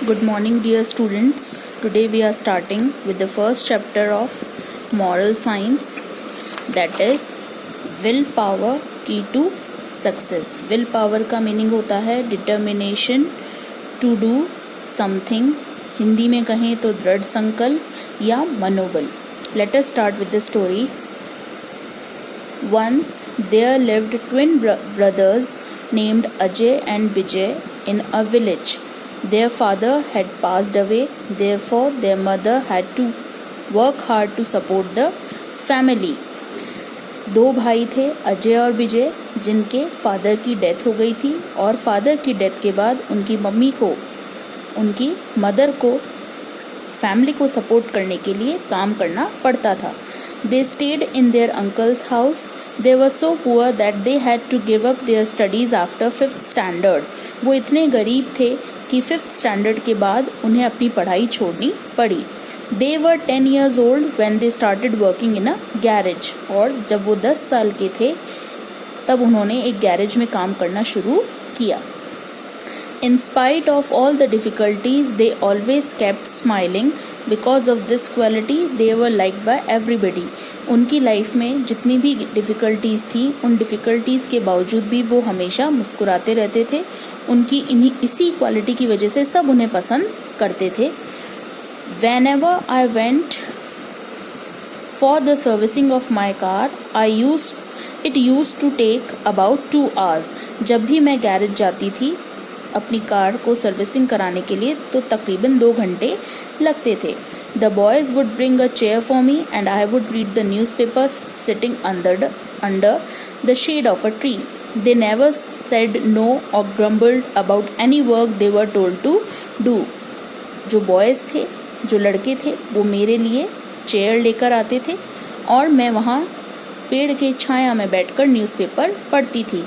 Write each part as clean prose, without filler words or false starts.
Good morning, dear students. Today we are starting with the first chapter of moral science, that is willpower key to success. Willpower का meaning होता है determination to do something. Hindi में कहें तो दृढ़ संकल्प या मनोबल. Let us start with the story. Once there lived twin brothers named Ajay and Vijay in a village. Their father had passed away, therefore their mother had to work hard to support the family. दो भाई थे, अजय और विजय, जिनके father की death हो गई थी और फादर की डेथ के बाद उनकी मम्मी को, उनकी मदर को फैमिली को सपोर्ट करने के लिए काम करना पड़ता था. They stayed in their uncle's house. They were so poor that they had to give up their studies after 5th standard. वो इतने गरीब थे कि 5th स्टैंडर्ड के बाद उन्हें अपनी पढ़ाई छोड़नी पड़ी. They were 10 years old when they started working in a garage. और जब वो 10 साल के थे तब उन्होंने एक गैरेज में काम करना शुरू किया. In spite of all the difficulties, they always kept smiling. Because of this quality, they were liked by everybody. उनकी लाइफ में जितनी भी डिफ़िकल्टीज़ थी, उन डिफ़िकल्टीज़ के बावजूद भी वो हमेशा मुस्कुराते रहते थे. उनकी इसी क्वालिटी की वजह से सब उन्हें पसंद करते थे. Whenever I went for the servicing of my car, it used to take about 2 hours. जब भी मैं गैरेज जाती थी अपनी कार को सर्विसिंग कराने के लिए तो तकरीबन 2 घंटे लगते थे. The boys would bring a chair for me and I would read the newspaper sitting under the shade of a tree. They never said no or grumbled about any work they were told to do. जो boys थे, जो लड़के थे, वो मेरे लिए chair लेकर आते थे और मैं वहाँ पेड़ के छाया में बैठकर न्यूज़पेपर पढ़ती थी.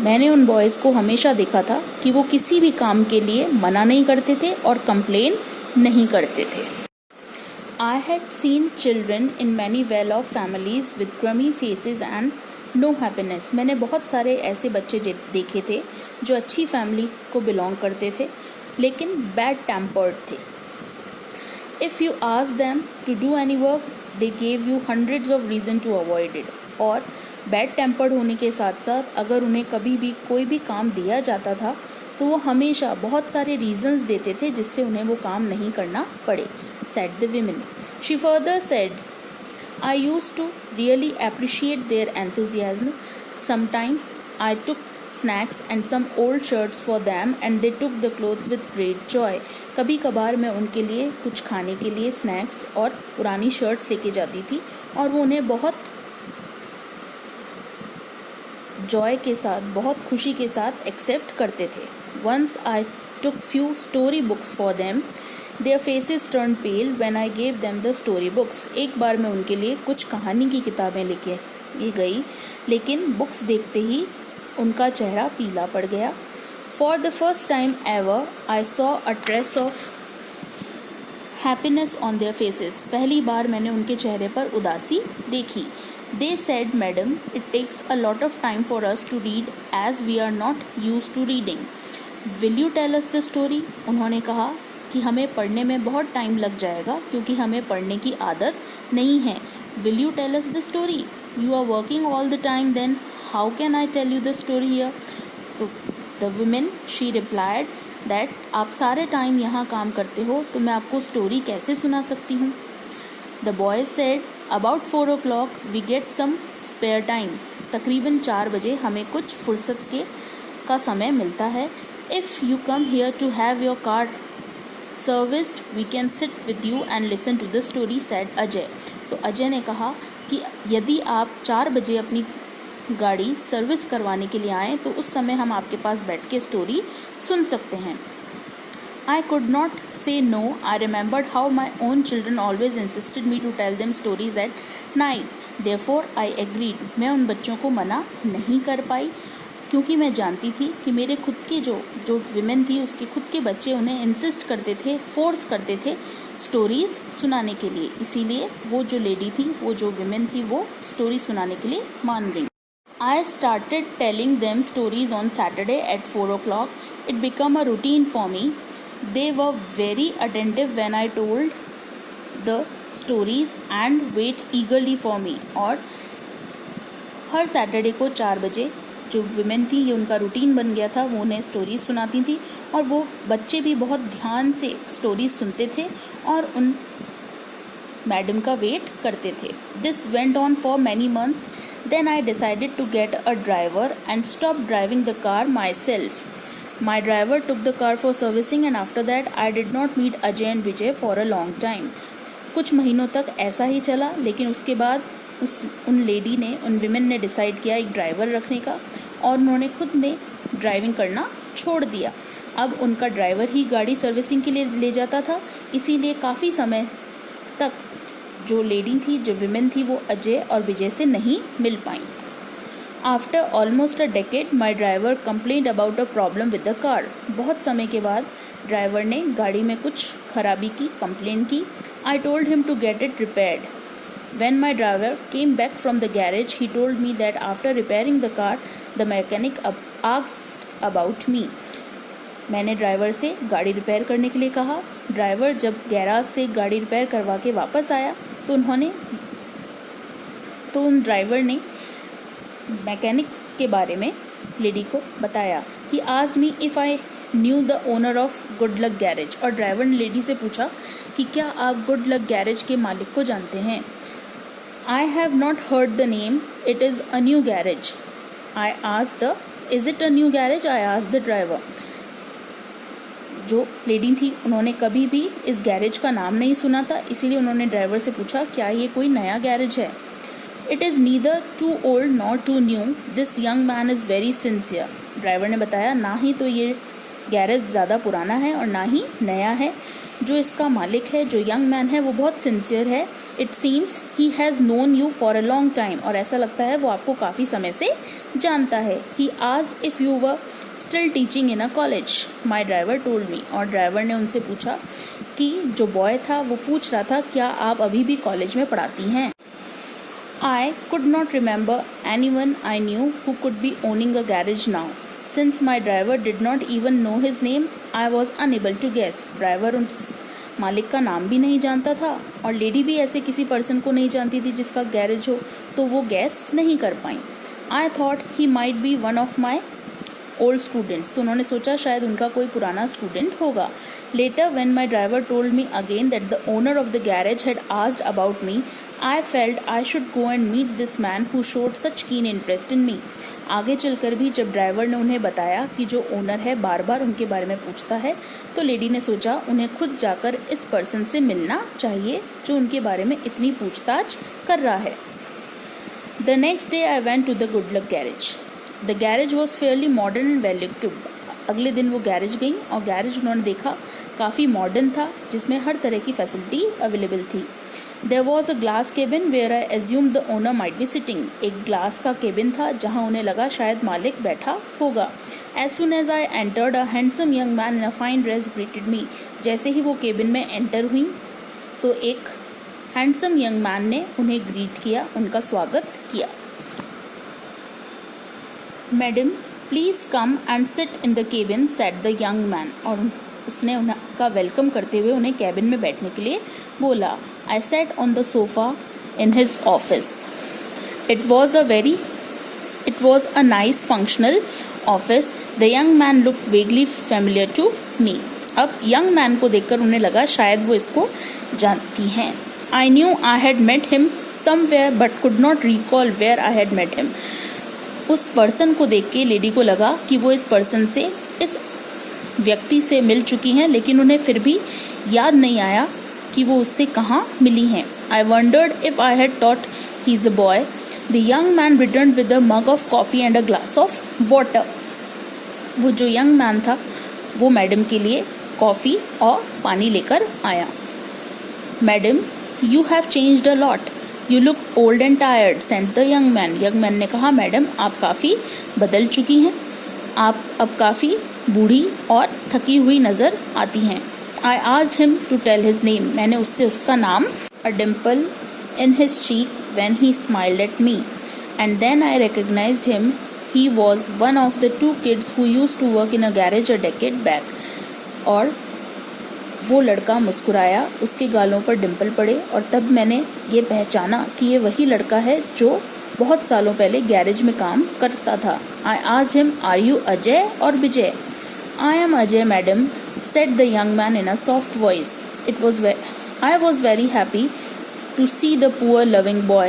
मैंने उन बॉयज़ को हमेशा देखा था कि वो किसी भी काम के लिए मना नहीं करते थे और कंप्लेन नहीं करते थे. I had seen children in many well-off families with grummy faces and no happiness. मैंने बहुत सारे ऐसे बच्चे देखे थे जो अच्छी फैमिली को बिलोंग करते थे लेकिन बैड टेम्पर्ड थे. If you asked them to do any work, they gave you hundreds of reasons to avoid it. और बैड टेम्पर्ड होने के साथ साथ अगर उन्हें कभी भी कोई भी काम दिया जाता था तो वो हमेशा बहुत सारे रीजंस देते थे जिससे उन्हें वो काम नहीं करना पड़े. Said the women. She further said, I used to really appreciate their enthusiasm. Sometimes I took snacks and some old shirts for them and they took the clothes with great joy. कभी कभार मैं उनके लिए कुछ खाने के लिए snacks और पुरानी शर्ट्स लेके जाती थी और वो उन्हें बहुत जॉय के साथ, बहुत खुशी के साथ एक्सेप्ट करते थे. Once I took few story books for them. Their faces turned pale when I gave them the story books. एक बार मैं उनके लिए कुछ कहानी की किताबें लेके गई लेकिन बुक्स देखते ही उनका चेहरा पीला पड़ गया. For the first time ever, I saw a trace of happiness on their faces. पहली बार मैंने उनके चेहरे पर उदासी देखी. They said, Madam, it takes a lot of time for us to read as we are not used to reading. Will you tell us the story? उन्होंने कहा कि हमें पढ़ने में बहुत टाइम लग जाएगा क्योंकि हमें पढ़ने की आदत नहीं है. Will you tell us the story? You are working all the time, then how can I tell you the story here? तो the woman, she replied that आप सारे टाइम यहाँ काम करते हो तो मैं आपको स्टोरी कैसे सुना सकती हूँ. The boys said, about 4 o'clock we get some spare time. तकरीबन 4 बजे हमें कुछ फुर्सत का समय मिलता है. If you come here to have your car serviced, we can sit with you and listen to the story, said Ajay. तो अजय ने कहा कि यदि आप 4 बजे अपनी गाड़ी सर्विस करवाने के लिए आएँ तो उस समय हम आपके पास बैठ के स्टोरी सुन सकते हैं. I could not say no. I remembered how my own children always insisted me to tell them stories at night. Therefore, I agreed. मैं उन बच्चों को मना नहीं कर पाई क्योंकि मैं जानती थी कि मेरे खुद के जो विमेन थी उसके खुद के बच्चे उन्हें इंसिस्ट करते थे, फोर्स करते थे स्टोरीज़ सुनाने के लिए. इसीलिए वो जो लेडी थी, वो जो विमेन थी, वो स्टोरी सुनाने के लिए मान गई. I started telling them stories on Saturday at 4 o'clock. It became a routine for me. They were very attentive when I told the stories and wait eagerly for me. और हर Saturday को 4 बजे जो women थी, ये उनका routine बन गया था, वो उन्हें स्टोरीज सुनाती थी और वो बच्चे भी बहुत ध्यान से स्टोरीज सुनते थे और उन मैडम का वेट करते थे. This went on for many months. Then I decided to get a driver and stop driving the car myself. My driver took the car for servicing and after that I did not meet Ajay and Vijay for a long time. कुछ महीनों तक ऐसा ही चला, लेकिन उसके बाद उन lady ने, उन विमेन ने डिसाइड किया एक ड्राइवर रखने का और उन्होंने खुद ने ड्राइविंग करना छोड़ दिया. अब उनका ड्राइवर ही गाड़ी सर्विसिंग के लिए ले जाता था, इसीलिए काफ़ी समय तक जो लेडी थी, जो विमेन थी, वो अजय और विजय से नहीं मिल पाई. After almost a decade my driver complaint about a problem with the car. बहुत समय के बाद ड्राइवर ने गाड़ी में कुछ खराबी की कंप्लेन की. I told him to get it repaired. When my driver came back from the garage, he told me that after repairing the car, the mechanic asked about me. मैंने ड्राइवर से गाड़ी रिपेयर करने के लिए कहा. Driver जब garage से गाड़ी रिपेयर करवा के वापस आया तो उन ड्राइवर ने मैकेनिक के बारे में लेडी को बताया. He asked me if I knew the owner of Good Luck Garage. और ड्राइवर ने लेडी से पूछा कि क्या आप गुड लक गैरेज के मालिक को जानते हैं. I have not heard the name. It is a new garage. Is it a new garage? I asked the driver. जो लेडी थी उन्होंने कभी भी इस गैरेज का नाम नहीं सुना था, इसीलिए उन्होंने ड्राइवर से पूछा क्या ये कोई नया गैरेज है. It is neither too old nor too new. This young man is very sincere. Driver ने बताया ना ही तो ये गैरेज ज़्यादा पुराना है और ना ही नया है. जो इसका मालिक है, जो यंग मैन है, वो बहुत सिंसियर है. It seems he has known you for a long time. और ऐसा लगता है वो आपको काफ़ी समय से जानता है. He asked if you were still teaching in a college. My driver told me. और ड्राइवर ने उनसे पूछा कि जो बॉय था वो पूछ रहा था क्या आप अभी भी कॉलेज में पढ़ाती हैं. I could not remember anyone I knew who could be owning a garage now. Since my driver did not even know his name, I was unable to guess. Driver उस मालिक का नाम भी नहीं जानता था और लेडी भी ऐसे किसी पर्सन को नहीं जानती थी जिसका गैरेज हो, तो वो गैस नहीं कर पाई. I thought he might be one of my old students. तो उन्होंने सोचा शायद उनका कोई पुराना स्टूडेंट होगा. Later when my driver told me again that the owner of the garage had asked about me, I felt I should go and meet this man who showed such keen interest इन मी. आगे चलकर भी जब driver ने उन्हें बताया कि जो owner है बार बार उनके बारे में पूछता है, तो लेडी ने सोचा उन्हें खुद जाकर इस पर्सन से मिलना चाहिए जो उनके बारे में इतनी पूछताछ कर रहा है. The next day I went to the good luck garage. The garage was fairly modern and well equipped. अगले दिन वो गैरेज गई और गैरेज उन्होंने देखा काफ़ी मॉडर्न था, जिसमें हर तरह की फैसिलिटी अवेलेबल थी. There was a glass cabin where I assumed the owner might be sitting. एक ग्लास का केबिन था जहाँ उन्हें लगा शायद मालिक बैठा होगा. As soon as I entered, a handsome young man in a fine dress greeted me. जैसे ही वो केबिन में एंटर हुई तो एक हैंडसम यंग मैन ने उन्हें ग्रीट किया, उनका स्वागत किया. Madam please come and sit in the cabin said the young man. और उसने उनका वेलकम करते हुए उन्हें कैबिन में बैठने के लिए बोला. I sat on the sofa in his office. It was a nice functional office. The young man looked vaguely familiar to me. अब young man को देखकर उन्हें लगा शायद वो इसको जानती हैं. I knew I had met him somewhere but could not recall where I had met him. उस पर्सन को देख के लेडी को लगा कि वो इस पर्सन से, इस व्यक्ति से मिल चुकी हैं, लेकिन उन्हें फिर भी याद नहीं आया कि वो उससे कहाँ मिली हैं. I wondered if I had thought he's a boy. The young man returned with a mug of coffee and a glass of water. वो जो यंग मैन था वो मैडम के लिए कॉफ़ी और पानी लेकर आया. Madam you have changed a lot. You look old and tired send the young man. Young man ने कहा मैडम आप काफ़ी बदल चुकी हैं, आप अब काफ़ी बूढ़ी और थकी हुई नज़र आती हैं. I asked him to tell his name. मैंने उससे उसका नाम. A dimple in his cheek when he smiled at me. And then I recognized him. He was one of the two kids who used to work in a garage a decade back. और वो लड़का मुस्कुराया, उसके गालों पर डिम्पल पड़े और तब मैंने ये पहचाना कि ये वही लड़का है जो बहुत सालों पहले गैरेज में काम करता था। I asked him, "Are you Ajay or Vijay?" "I am Ajay, madam," said the young man in a soft voice. I was very happy to see the poor loving boy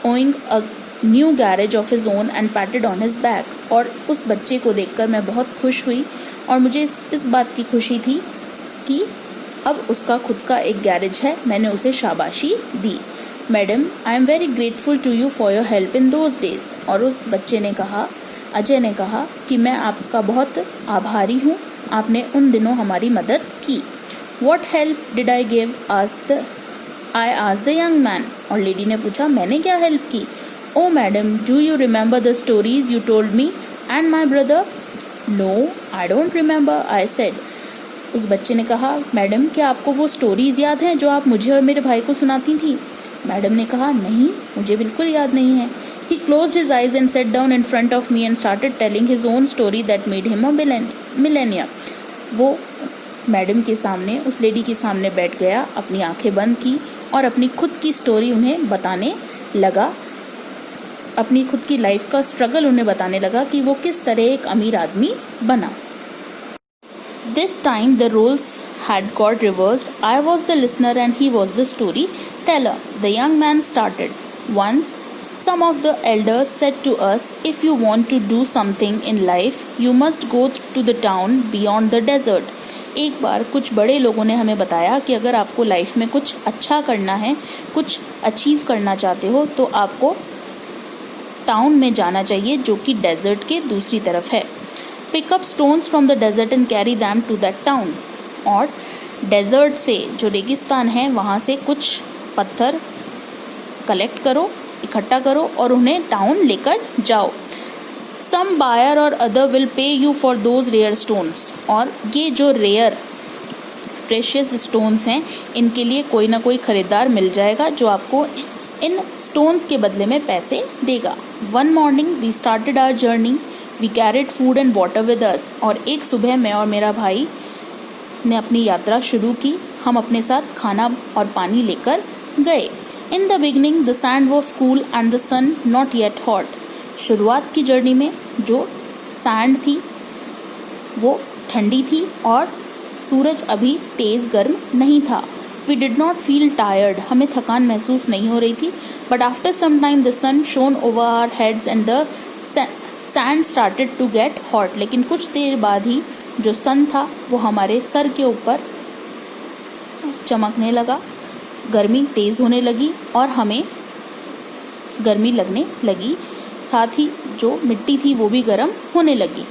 owning a new garage of his own and patted on his back. और उस बच्चे को देखकर मैं बहुत खुश हुई और मुझे इस बात की खुशी थी कि अब उसका खुद का एक गैरेज है। मैंने उसे शाबाशी दी। Madam, I am very grateful to you for your help in those days. और उस बच्चे ने कहा, अजय ने कहा कि मैं आपका बहुत आभारी हूँ, आपने उन दिनों हमारी मदद की। What help did I give? I asked the young man. और लेडी ने पूछा, मैंने क्या हेल्प की? Oh madam, do you remember the stories you told me and my brother? No, I don't remember, I said. उस बच्चे ने कहा, मैडम क्या आपको वो स्टोरीज याद हैं जो आप मुझे और मेरे भाई को सुनाती थी? मैडम ने कहा, नहीं, मुझे बिल्कुल याद नहीं है। He closed his eyes and sat down in front of me and started telling his own story that made him a millionaire. वो मैडम के सामने, उस लेडी के सामने बैठ गया, अपनी आंखें बंद की और अपनी खुद की स्टोरी उन्हें बताने लगा, अपनी खुद की लाइफ का स्ट्रगल उन्हें बताने लगा कि वो किस तरह एक अमीर आदमी बना। This time the roles had got reversed. I was the listener and he was the storyteller. The young man started. Once, some of the elders said to us, if you want to do something in life, you must go to the town beyond the desert. एक बार कुछ बड़े लोगों ने हमें बताया कि अगर आपको लाइफ में कुछ अच्छा करना है, कुछ अचीव करना चाहते हो, तो आपको टाउन में जाना चाहिए जो कि डेजर्ट के दूसरी तरफ है। Pick up stones from the desert and carry them to that town. और डेजर्ट से, जो रेगिस्तान है, वहाँ से कुछ पत्थर कलेक्ट करो, इकट्ठा करो और उन्हें टाउन लेकर जाओ। Some buyer or other will pay you for those rare stones. और ये जो रेयर प्रेशियस स्टोन्स हैं, इनके लिए कोई ना कोई ख़रीदार मिल जाएगा जो आपको इन स्टोन्स के बदले में पैसे देगा। One morning we started our journey. We carried food and water with us. और एक सुबह मैं और मेरा भाई ने अपनी यात्रा शुरू की। हम अपने साथ खाना और पानी लेकर गए। In the beginning the sand was cool and the sun not yet hot. शुरुआत की जर्नी में जो सैंड थी वो ठंडी थी और सूरज अभी तेज़ गर्म नहीं था। We did not feel tired. हमें थकान महसूस नहीं हो रही थी। But after some time the sun shone over our heads and the sand started to get hot. लेकिन कुछ देर बाद ही जो सन था वो हमारे सर के ऊपर चमकने लगा, गर्मी तेज़ होने लगी और हमें गर्मी लगने लगी। साथ ही जो मिट्टी थी वो भी गर्म होने लगी।